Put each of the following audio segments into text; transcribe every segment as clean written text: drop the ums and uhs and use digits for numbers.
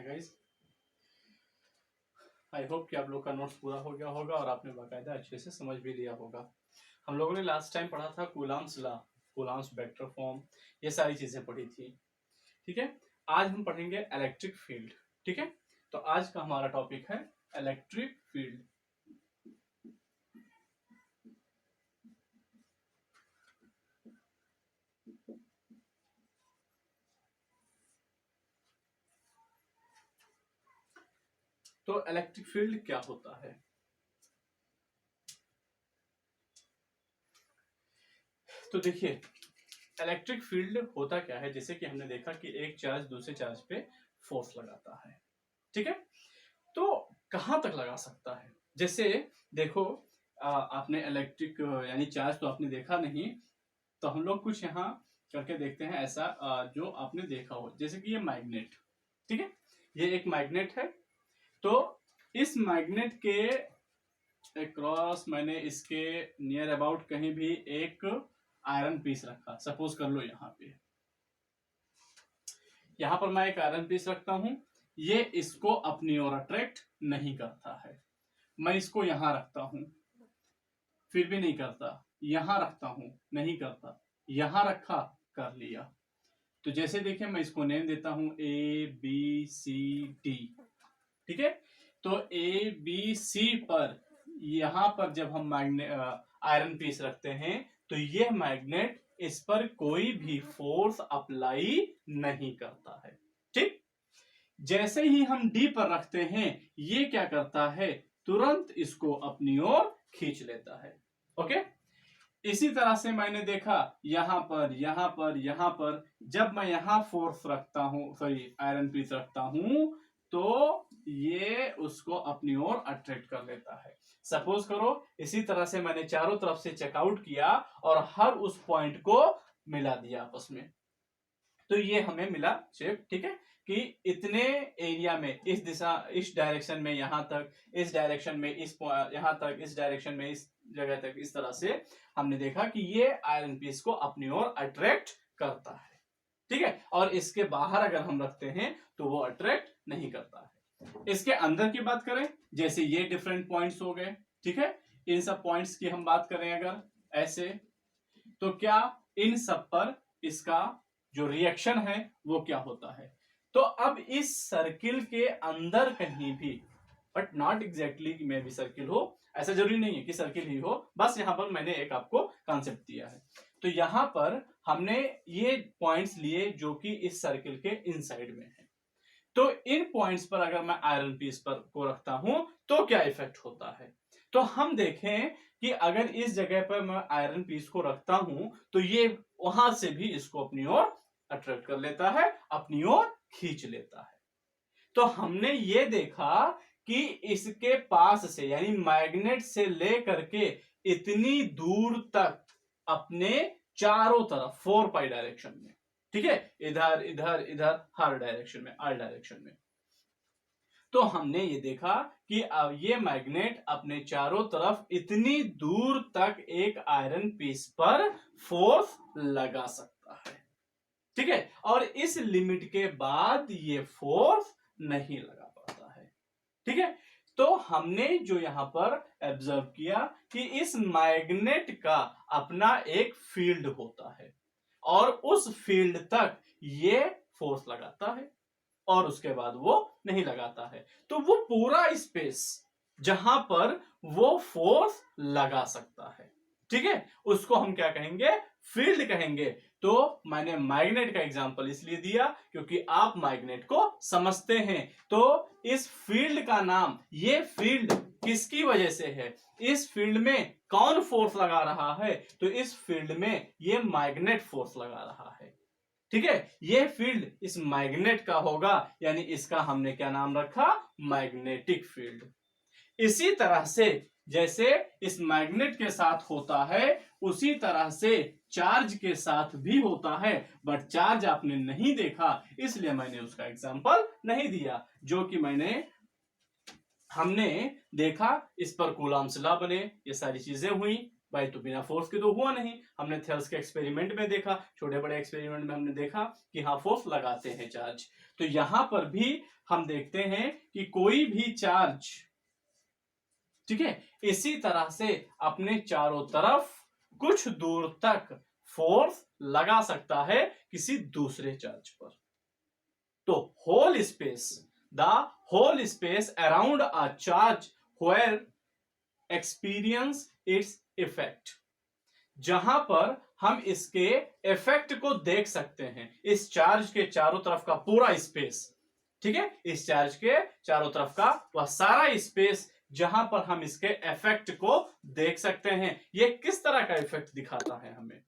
है guys. I hope कि आप लोग का नोट्स पूरा हो गया होगा और आपने बाकायदा अच्छे से समझ भी लिया होगा। हम लोगों ने लास्ट टाइम पढ़ा था Coulomb's law, Coulomb's vector form, ये सारी चीजें पढ़ी थी। ठीक है, आज हम पढ़ेंगे इलेक्ट्रिक फील्ड। ठीक है, तो आज का हमारा टॉपिक है इलेक्ट्रिक फील्ड। तो इलेक्ट्रिक फील्ड क्या होता है? तो देखिए, इलेक्ट्रिक फील्ड होता क्या है, जैसे कि हमने देखा कि एक चार्ज दूसरे चार्ज पे फोर्स लगाता है। ठीक है, तो कहां तक लगा सकता है? जैसे देखो, आपने इलेक्ट्रिक यानी चार्ज तो आपने देखा नहीं, तो हम लोग कुछ यहाँ करके देखते हैं ऐसा जो आपने देखा हो। जैसे कि ये मैग्नेट, ठीक है, ये एक मैग्नेट है। तो इस मैग्नेट के क्रॉस मैंने इसके नियर अबाउट कहीं भी एक आयरन पीस रखा। सपोज कर लो यहाँ पर मैं एक आयरन पीस रखता हूं। ये इसको अपनी ओर अट्रैक्ट नहीं करता है। मैं इसको यहां रखता हूं, फिर भी नहीं करता। यहां रखता हूं, नहीं करता। यहां रखा, कर लिया। तो जैसे देखिए, मैं इसको नेम देता हूं ABCD। ठीक है, तो ABC पर यहां पर जब हम आयरन पीस रखते हैं तो यह मैग्नेट इस पर कोई भी फोर्स अप्लाई नहीं करता है। ठीक, जैसे ही हम डी पर रखते हैं, ये क्या करता है, तुरंत इसको अपनी ओर खींच लेता है। ओके, इसी तरह से मैंने देखा यहां पर, यहां पर, यहां पर, जब मैं यहां फोर्स रखता हूं, सॉरी आयरन पीस रखता हूं, तो ये उसको अपनी ओर अट्रैक्ट कर लेता है। सपोज करो, इसी तरह से मैंने चारों तरफ से चेकआउट किया और हर उस पॉइंट को मिला दिया आपस में, तो ये हमें मिला शेप। ठीक है, कि इतने एरिया में, इस दिशा, इस डायरेक्शन में यहां तक, इस डायरेक्शन में इस यहां तक, इस डायरेक्शन में इस जगह तक, इस तरह से हमने देखा कि ये आयरन पीस को अपनी ओर अट्रैक्ट करता है। ठीक है, और इसके बाहर अगर हम रखते हैं तो वो अट्रैक्ट नहीं करता है। इसके अंदर की बात करें, जैसे ये डिफरेंट पॉइंट्स हो गए। ठीक है, इन सब पॉइंट्स की हम बात करें अगर ऐसे, तो क्या इन सब पर इसका जो रिएक्शन है वो क्या होता है? तो अब इस सर्किल के अंदर कहीं भी, बट नॉट एग्जैक्टली मे भी सर्किल हो, ऐसा जरूरी नहीं है कि सर्किल ही हो, बस यहां पर मैंने एक आपको कॉन्सेप्ट दिया है। तो यहां पर हमने ये पॉइंट्स लिए जो कि इस सर्किल के इनसाइड में है। तो इन पॉइंट्स पर अगर मैं आयरन पीस पर को रखता हूं तो क्या इफेक्ट होता है? तो हम देखें कि अगर इस जगह पर मैं आयरन पीस को रखता हूं तो ये वहां से भी इसको अपनी ओर अट्रैक्ट कर लेता है, अपनी ओर खींच लेता है। तो हमने ये देखा कि इसके पास से, यानी मैग्नेट से लेकर के इतनी दूर तक अपने चारों तरफ 4 पाई डायरेक्शन में, ठीक है, इधर इधर इधर, हर डायरेक्शन में, ऑल डायरेक्शन में, तो हमने ये देखा कि अब ये मैग्नेट अपने चारों तरफ इतनी दूर तक एक आयरन पीस पर फोर्स लगा सकता है। ठीक है, और इस लिमिट के बाद ये फोर्स नहीं लगा पाता है। ठीक है, तो हमने जो यहां पर ऑब्जर्व किया कि इस मैग्नेट का अपना एक फील्ड होता है और उस फील्ड तक ये फोर्स लगाता है और उसके बाद वो नहीं लगाता है। तो वो पूरा स्पेस जहां पर वो फोर्स लगा सकता है, ठीक है, उसको हम क्या कहेंगे, फील्ड कहेंगे। तो मैंने मैग्नेट का एग्जांपल इसलिए दिया क्योंकि आप मैग्नेट को समझते हैं। तो इस फील्ड का नाम, ये फील्ड किसकी वजह से है, इस फील्ड में कौन फोर्स लगा रहा है, तो इस फील्ड में ये मैग्नेट फोर्स लगा रहा है। ठीक है, ये फील्ड इस मैग्नेट का होगा, यानी इसका हमने क्या नाम रखा, मैग्नेटिक फील्ड। इसी तरह से जैसे इस मैग्नेट के साथ होता है, उसी तरह से चार्ज के साथ भी होता है, बट चार्ज आपने नहीं देखा इसलिए मैंने उसका एग्जांपल नहीं दिया। जो कि हमने देखा, इस पर कूलम्ब्स लॉ बने, ये सारी चीजें हुई। भाई तो बिना फोर्स के तो हुआ नहीं। हमने थेल्स के एक्सपेरिमेंट में देखा, छोटे बड़े एक्सपेरिमेंट में हमने देखा कि हाँ फोर्स लगाते हैं चार्ज। तो यहां पर भी हम देखते हैं कि कोई भी चार्ज, ठीक है, इसी तरह से अपने चारों तरफ कुछ दूर तक फोर्स लगा सकता है किसी दूसरे चार्ज पर। तो the whole space around a charge where experience its effect, जहां पर हम इसके इफेक्ट को देख सकते हैं, इस चार्ज के चारों तरफ का पूरा स्पेस, ठीक है, इस चार्ज के चारों तरफ का वह सारा स्पेस जहां पर हम इसके इफेक्ट को देख सकते हैं। ये किस तरह का इफेक्ट दिखाता है हमें,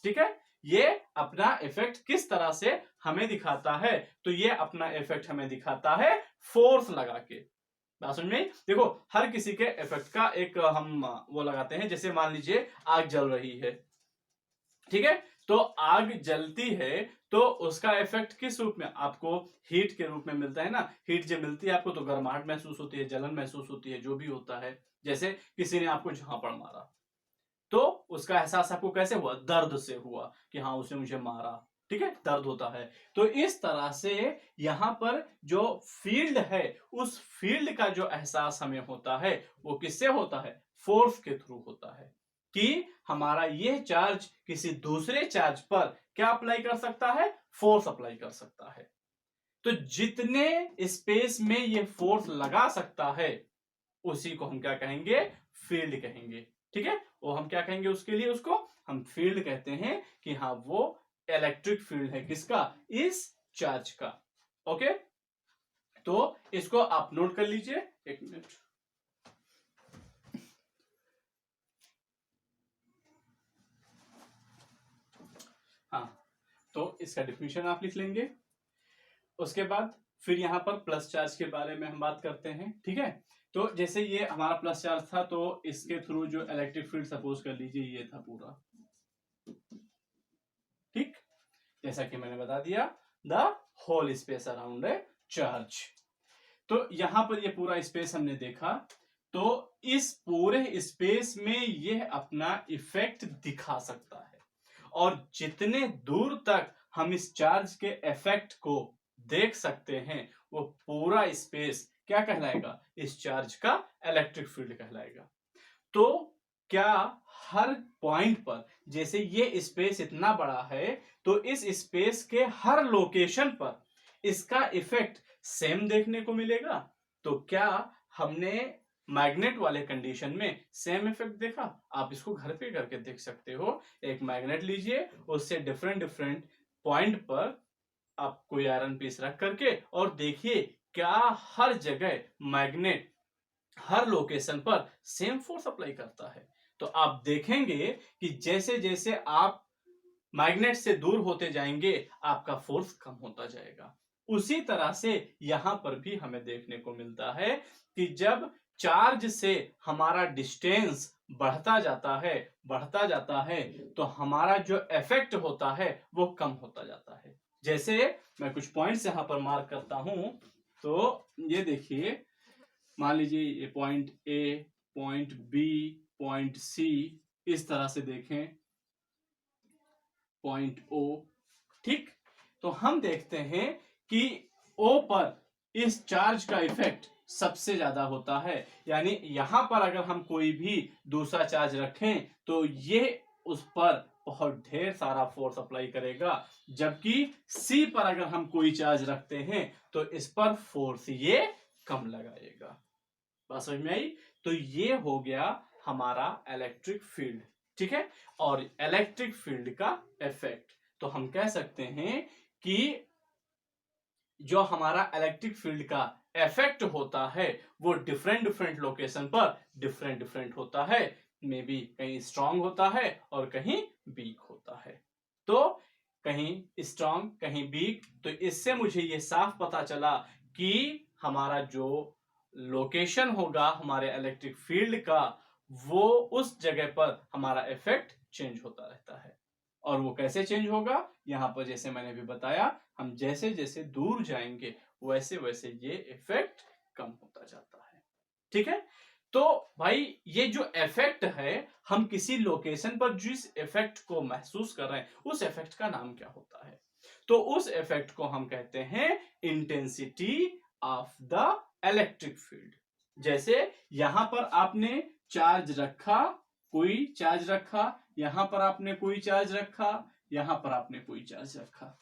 ठीक है, ये अपना इफेक्ट किस तरह से हमें दिखाता है, तो ये अपना इफेक्ट हमें दिखाता है फोर्स लगा के। बात समझ में? देखो हर किसी के इफेक्ट का एक हम वो लगाते हैं, जैसे मान लीजिए आग जल रही है, ठीक है, तो आग जलती है तो उसका इफेक्ट किस रूप में आपको हीट के रूप में मिलता है ना। हीट जब मिलती है आपको तो गर्माहट महसूस होती है, जलन महसूस होती है, जो भी होता है। जैसे किसी ने आपको झापड़ मारा तो उसका एहसास आपको कैसे हुआ, दर्द से हुआ कि हाँ उसने मुझे मारा, ठीक है, दर्द होता है। तो इस तरह से यहां पर जो फील्ड है उस फील्ड का जो एहसास हमें होता है वो किससे होता है, फोर्स के थ्रू होता है, कि हमारा ये चार्ज किसी दूसरे चार्ज पर क्या अप्लाई कर सकता है, फोर्स अप्लाई कर सकता है। तो जितने स्पेस में ये फोर्स लगा सकता है उसी को हम क्या कहेंगे, फील्ड कहेंगे, ठीक है। वो हम क्या कहेंगे उसके लिए, उसको हम फील्ड कहते हैं कि हाँ वो इलेक्ट्रिक फील्ड है, किसका, इस चार्ज का। ओके, तो इसको आप नोट कर लीजिए, एक मिनट। हाँ, तो इसका डिफिनेशन आप लिख लेंगे। उसके बाद फिर यहां पर प्लस चार्ज के बारे में हम बात करते हैं, ठीक है। तो जैसे ये हमारा प्लस चार्ज था तो इसके थ्रू जो इलेक्ट्रिक फील्ड सपोज कर लीजिए ये था पूरा, ठीक, जैसा कि मैंने बता दिया, the whole space around a charge. तो यहां पर ये पूरा स्पेस हमने देखा, तो इस पूरे स्पेस में यह अपना इफेक्ट दिखा सकता है, और जितने दूर तक हम इस चार्ज के इफेक्ट को देख सकते हैं वो पूरा स्पेस क्या कहलाएगा, इस चार्ज का इलेक्ट्रिक फील्ड कहलाएगा। तो क्या हर पॉइंट पर, जैसे ये स्पेस इतना बड़ा है तो इस स्पेस के हर लोकेशन पर इसका इफेक्ट सेम देखने को मिलेगा, तो क्या हमने मैग्नेट वाले कंडीशन में सेम इफेक्ट देखा। आप इसको घर पे करके देख सकते हो, एक मैग्नेट लीजिए, उससे डिफरेंट डिफरेंट पॉइंट पर आप कोई आयरन पीस रख करके और देखिए क्या हर जगह मैग्नेट हर लोकेशन पर सेम फोर्स अप्लाई करता है। तो आप देखेंगे कि जैसे जैसे आप मैग्नेट से दूर होते जाएंगे आपका फोर्स कम होता जाएगा। उसी तरह से यहां पर भी हमें देखने को मिलता है कि जब चार्ज से हमारा डिस्टेंस बढ़ता जाता है तो हमारा जो इफेक्ट होता है वो कम होता जाता है। जैसे मैं कुछ पॉइंट्स यहां पर मार्क करता हूं, तो ये देखिए, मान लीजिए ये point A, point B, point C, इस तरह से देखें, पॉइंट ओ, ठीक। तो हम देखते हैं कि ओ पर इस चार्ज का इफेक्ट सबसे ज्यादा होता है, यानी यहां पर अगर हम कोई भी दूसरा चार्ज रखें तो ये उस पर बहुत ढेर सारा फोर्स अप्लाई करेगा, जबकि सी पर अगर हम कोई चार्ज रखते हैं तो इस पर फोर्स ये कम लगाएगा। बात समझ में आई? तो ये हो गया हमारा इलेक्ट्रिक फील्ड, ठीक है, और इलेक्ट्रिक फील्ड का इफेक्ट। तो हम कह सकते हैं कि जो हमारा इलेक्ट्रिक फील्ड का इफेक्ट होता है वो डिफरेंट डिफरेंट लोकेशन पर डिफरेंट डिफरेंट होता है, मे बी कहीं स्ट्रांग होता है और कहीं वीक होता है। तो कहीं स्ट्रांग कहीं वीक, तो इससे मुझे ये साफ पता चला कि हमारा जो लोकेशन होगा हमारे इलेक्ट्रिक फील्ड का वो उस जगह पर हमारा इफेक्ट चेंज होता रहता है। और वो कैसे चेंज होगा, यहां पर जैसे मैंने भी बताया, हम जैसे जैसे दूर जाएंगे वैसे वैसे ये इफेक्ट कम होता जाता है, ठीक है। तो भाई ये जो इफेक्ट है, हम किसी लोकेशन पर जिस इफेक्ट को महसूस कर रहे हैं उस इफेक्ट का नाम क्या होता है? तो उस इफेक्ट को हम कहते हैं intensity of the electric field. जैसे यहां पर आपने चार्ज रखा, कोई चार्ज रखा, यहां पर आपने कोई चार्ज रखा, यहां पर आपने कोई चार्ज रखा,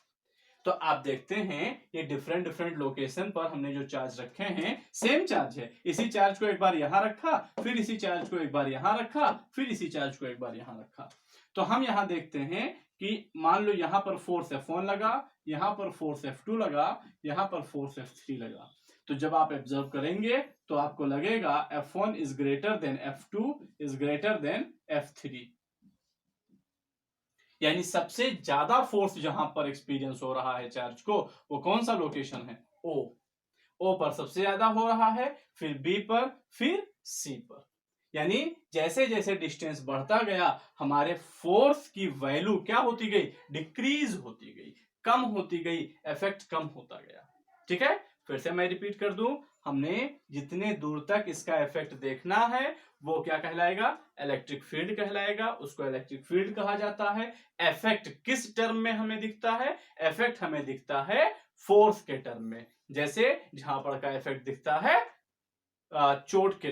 तो आप देखते हैं ये डिफरेंट डिफरेंट लोकेशन पर हमने जो चार्ज रखे हैं सेम चार्ज है। इसी चार्ज को एक बार यहां रखा, फिर इसी चार्ज को एक बार यहां रखा, फिर इसी चार्ज को एक बार यहां रखा। तो हम यहां देखते हैं कि मान लो यहां पर फोर्स F1 लगा, यहां पर फोर्स F2 लगा, यहां पर फोर्स F3 लगा। तो जब आप ऑब्जर्व करेंगे तो आपको लगेगा F1 is greater than F2 is greater than F3। यानी सबसे ज्यादा फोर्स जहां पर एक्सपीरियंस हो रहा है चार्ज को, वो कौन सा लोकेशन है? ओ पर सबसे ज्यादा हो रहा है, फिर बी पर, फिर सी पर। यानी जैसे जैसे डिस्टेंस बढ़ता गया हमारे फोर्स की वैल्यू क्या होती गई? डिक्रीज होती गई, कम होती गई, इफेक्ट कम होता गया। ठीक है, फिर से मैं रिपीट कर दूं, हमने जितने दूर तक इसका इफेक्ट देखना है वो क्या कहलाएगा? इलेक्ट्रिक फील्ड कहलाएगा, उसको इलेक्ट्रिक फील्ड कहा जाता है। इफेक्ट किस टर्म में हमें दिखता है? इफेक्ट हमें दिखता है फोर्स के टर्म में। जैसे जहां पर का इफेक्ट दिखता है चोट के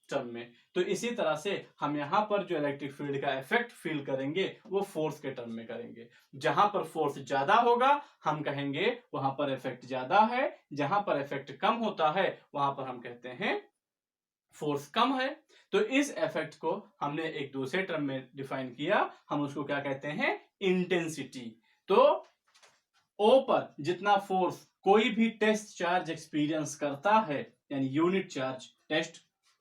टर्म में, तो इसी तरह से हम यहां पर जो इलेक्ट्रिक फील्ड का इफेक्ट फील करेंगे वो फोर्स के टर्म में करेंगे। जहां पर फोर्स ज्यादा होगा हम कहेंगे वहां पर इफेक्ट ज्यादा है, जहां पर इफेक्ट कम होता है वहां पर हम कहते हैं फोर्स कम है। तो इस इफेक्ट को हमने एक दूसरे टर्म में डिफाइन किया, हम उसको क्या कहते हैं? इंटेंसिटी। तो ओ पर जितना फोर्स कोई भी टेस्ट चार्ज एक्सपीरियंस करता है, यानी यूनिट चार्ज,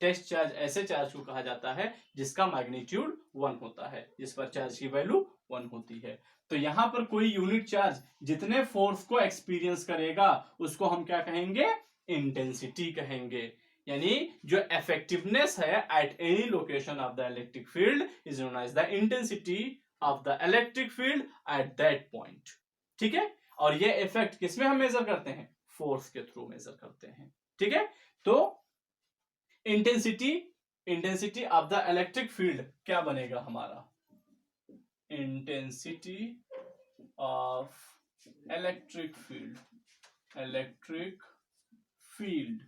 टेस्ट चार्ज ऐसे चार्ज को कहा जाता है जिसका मैग्नीट्यूड 1 होता है, जिस पर चार्ज की वैल्यू 1 होती है। तो यहां पर कोई यूनिट चार्ज जितने फोर्स को एक्सपीरियंस करेगा उसको हम क्या कहेंगे? इंटेंसिटी कहेंगे। यानी जो इफेक्टिवनेस है at any location of the electric field is known as the intensity of the electric field at that point. ठीक है, और ये इफेक्ट किसमें हम मेजर करते हैं? फोर्स के थ्रू मेजर करते हैं। ठीक है, तो intensity of the electric field क्या बनेगा हमारा? Intensity of electric field.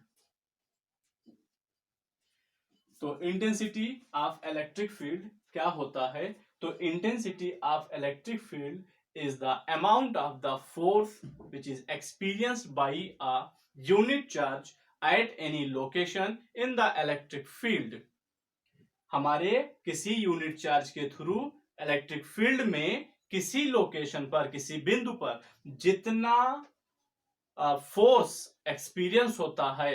तो इंटेंसिटी ऑफ इलेक्ट्रिक फील्ड क्या होता है? तो intensity of electric field is the amount of the force which is experienced by a unit charge at any location in the electric field। हमारे किसी unit charge के through electric field में किसी location पर, किसी बिंदु पर जितना फोर्स एक्सपीरियंस होता है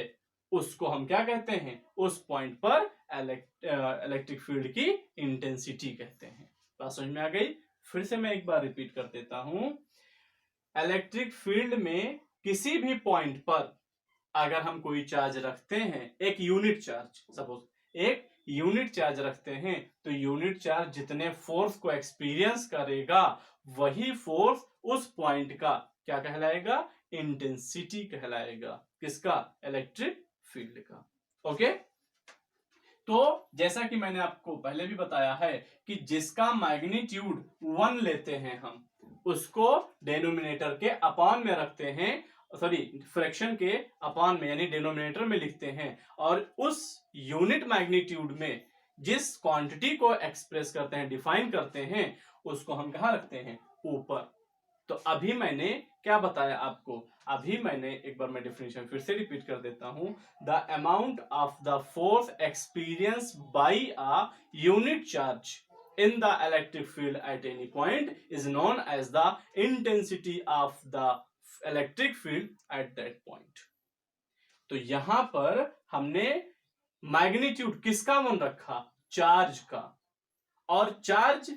उसको हम क्या कहते हैं? उस पॉइंट पर इलेक्ट्रिक फील्ड की इंटेंसिटी कहते हैं। बात समझ में आ गई? फिर से मैं एक बार रिपीट कर देता हूं, इलेक्ट्रिक फील्ड में किसी भी पॉइंट पर अगर हम कोई चार्ज रखते हैं, एक यूनिट चार्ज, सपोज एक यूनिट चार्ज रखते हैं, तो यूनिट चार्ज जितने फोर्स को एक्सपीरियंस करेगा वही फोर्स उस पॉइंट का क्या कहलाएगा? इंटेंसिटी कहलाएगा। किसका? इलेक्ट्रिक फील्ड का। ओके, तो जैसा कि मैंने आपको पहले भी बताया है कि जिसका मैग्नीट्यूड 1 लेते हैं हम उसको डेनोमिनेटर के अपान में रखते हैं, सॉरी फ्रैक्शन के अपान में यानी डेनोमिनेटर में लिखते हैं, और उस यूनिट मैग्नीट्यूड में जिस क्वांटिटी को एक्सप्रेस करते हैं, डिफाइन करते हैं, उसको हम कहां रखते हैं? ऊपर। तो अभी मैंने क्या बताया आपको? अभी मैंने एक बार मैं डेफिनेशन फिर से रिपीट कर देता हूं, the amount of the force experience bye a unit charge in the electric field at any point is known as the intensity of the electric field at that point। तो यहां पर हमने magnitude किसका मन रखा? चार्ज का, और charge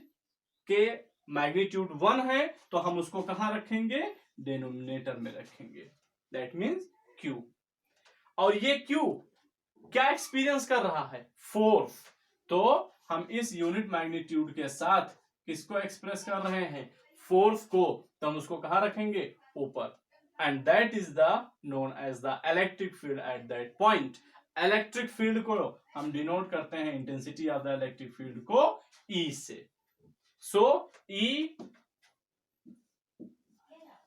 के मैग्नीट्यूड 1 है तो हम उसको कहां रखेंगे? डेनोमिनेटर में रखेंगे, दैट मीन्स Q। और ये Q क्या एक्सपीरियंस कर रहा है? फोर्स। तो हम इस यूनिट मैग्नीट्यूड के साथ किसको एक्सप्रेस कर रहे हैं? फोर्स को। तो हम उसको कहां रखेंगे? ऊपर। And that is the known as the electric field at that point. Electric field को हम डिनोट करते हैं intensity of the electric field को E से। So E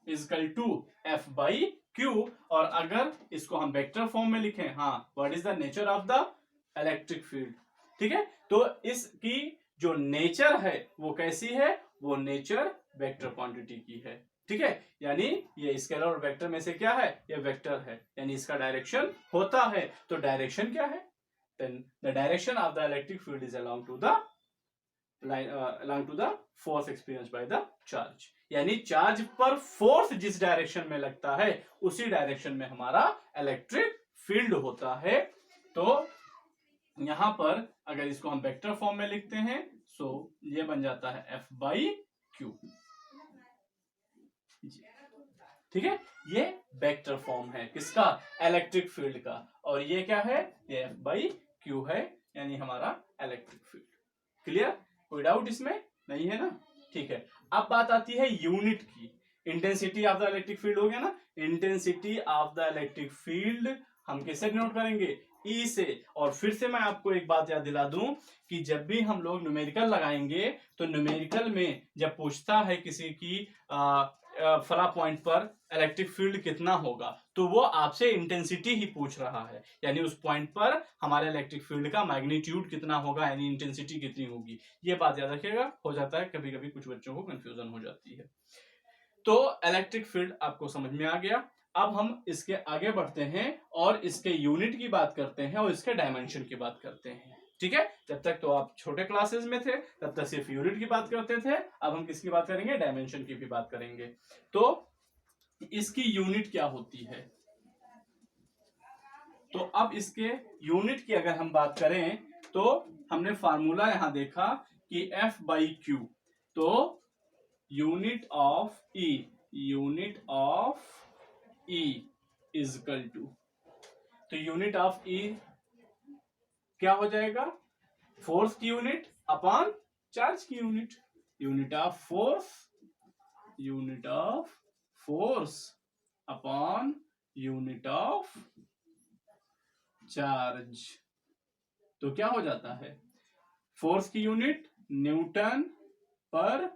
equal to F by Q। और अगर इसको हम वेक्टर फॉर्म में लिखें, हाँ, what is the nature of the electric field, ठीक है, तो इसकी जो नेचर है वो कैसी है, वो नेचर वेक्टर क्वांटिटी की है, ठीक है, यानी ये स्केलर और वेक्टर में से क्या है, ये वेक्टर है, यानी इसका डायरेक्शन होता है। तो डायरेक्शन क्या है, then the direction of the electric field is along to the force experience by the charge, यानी चार्ज पर फोर्स जिस डायरेक्शन में लगता है उसी डायरेक्शन में हमारा इलेक्ट्रिक फील्ड होता है। तो यहां पर अगर इसको हम वेक्टर फॉर्म में लिखते हैं, सो ये बन जाता है F बाई Q, ठीक है, ये वेक्टर फॉर्म है किसका, इलेक्ट्रिक फील्ड का, और ये क्या है, ये F बाई Q है, यानी हमारा इलेक्ट्रिक फील्ड। क्लियर, कोई डाउट इसमें नहीं है ना, ठीक है। अब बात आती है यूनिट की। Intensity of the electric field हो गया ना, intensity of the electric field हम कैसे नोट करेंगे, E से। और फिर से मैं आपको एक बात याद दिला दूं कि जब भी हम लोग न्यूमेरिकल लगाएंगे तो न्यूमेरिकल में जब पूछता है किसी की फला पॉइंट पर इलेक्ट्रिक फील्ड कितना होगा, तो वो आपसे इंटेंसिटी ही पूछ रहा है, यानी उस पॉइंट पर हमारे इलेक्ट्रिक फील्ड का मैग्नीट्यूड कितना होगा, यानी इंटेंसिटी कितनी होगी। ये बात याद रखिएगा, हो जाता है कभी कभी कुछ बच्चों को कंफ्यूजन हो जाती है। तो इलेक्ट्रिक फील्ड आपको समझ में आ गया। अब हम इसके आगे बढ़ते हैं और इसके यूनिट की बात करते हैं और इसके डायमेंशन की बात करते हैं, ठीक है। जब तक तो आप छोटे क्लासेस में थे तब तक सिर्फ यूनिट की बात करते थे, अब हम किसकी बात करेंगे, डायमेंशन की भी बात करेंगे। तो इसकी यूनिट क्या होती है, तो अब इसके यूनिट की अगर हम बात करें तो हमने फार्मूला यहां देखा कि F बाई Q, तो unit of E is equal to, तो यूनिट ऑफ E क्या हो जाएगा, फोर्स की यूनिट अपॉन चार्ज की unit, unit of force upon unit of charge. तो क्या हो जाता है, फोर्स की यूनिट न्यूटन पर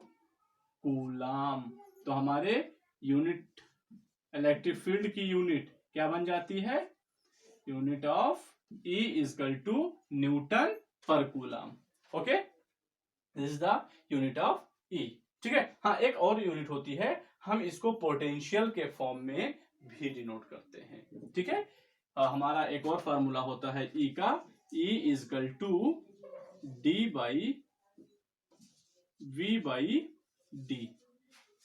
कूलाम, तो हमारे यूनिट इलेक्ट्रिक फील्ड की यूनिट क्या बन जाती है, unit of E equal to newton पर coulomb. Okay, this is the unit of E, ठीक है। हाँ, एक और यूनिट होती है, हम इसको पोटेंशियल के फॉर्म में भी डिनोट करते हैं, ठीक है। हमारा एक और फार्मूला होता है E का, E equal to D by V by D,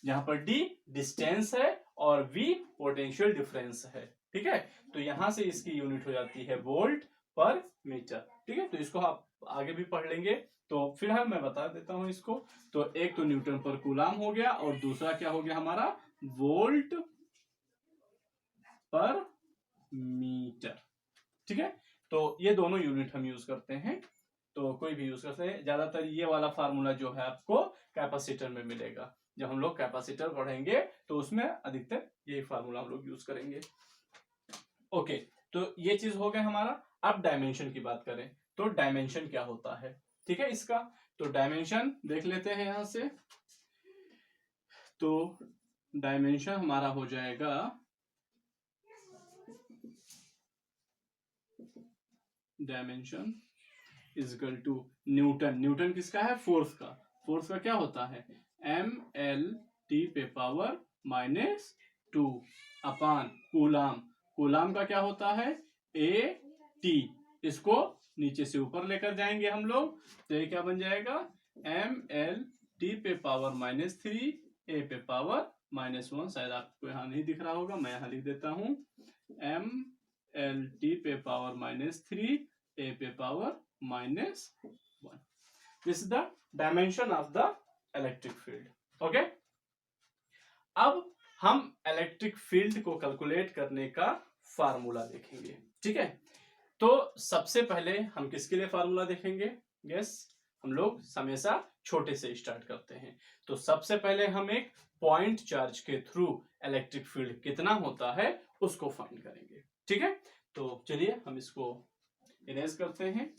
जहां पर D डिस्टेंस है और V पोटेंशियल डिफरेंस है, ठीक है। तो यहां से इसकी यूनिट हो जाती है वोल्ट पर मीटर, ठीक है। तो इसको आप आगे भी पढ़ लेंगे, तो फिलहाल मैं बता देता हूं इसको। तो एक तो न्यूटन पर कूलाम हो गया और दूसरा क्या हो गया हमारा, वोल्ट पर मीटर, ठीक है। तो ये दोनों यूनिट हम यूज करते हैं, तो कोई भी यूज करते हैं। ज्यादातर ये वाला फार्मूला जो है आपको कैपेसिटर में मिलेगा, जब हम लोग कैपेसिटर पढ़ेंगे तो उसमें अधिकतर यही फार्मूला हम लोग यूज करेंगे। ओके, तो ये चीज हो गया हमारा। अब डायमेंशन की बात करें तो डायमेंशन क्या होता है, ठीक है। इसका तो डायमेंशन देख लेते हैं यहां से। तो डायमेंशन हमारा हो जाएगा, dimension is equal to Newton, Newton किसका है, फोर्स का, फोर्स का क्या होता है mLT पे पावर -2 अपान कूलाम, कूलाम का क्या होता है AT, इसको नीचे से ऊपर लेकर जाएंगे हम लोग, तो ये क्या बन जाएगा mLT पे पावर -3 A पे पावर -1, शायद आपको यहां नहीं दिख रहा होगा, मैं यहां लिख देता हूं mLT पे पावर -3 A पे power -1। This is the dimension of the electric field, okay. अब हम इलेक्ट्रिक फील्ड को कैलकुलेट करने का फार्मूला देखेंगे, ठीक है। तो सबसे पहले हम किसके लिए फार्मूला देखेंगे, यस, हम लोग हमेशा छोटे से स्टार्ट करते हैं। तो सबसे पहले हम एक पॉइंट चार्ज के थ्रू इलेक्ट्रिक फील्ड कितना होता है उसको फाइंड करेंगे, ठीक है। तो चलिए हम इसको इरेज करते हैं।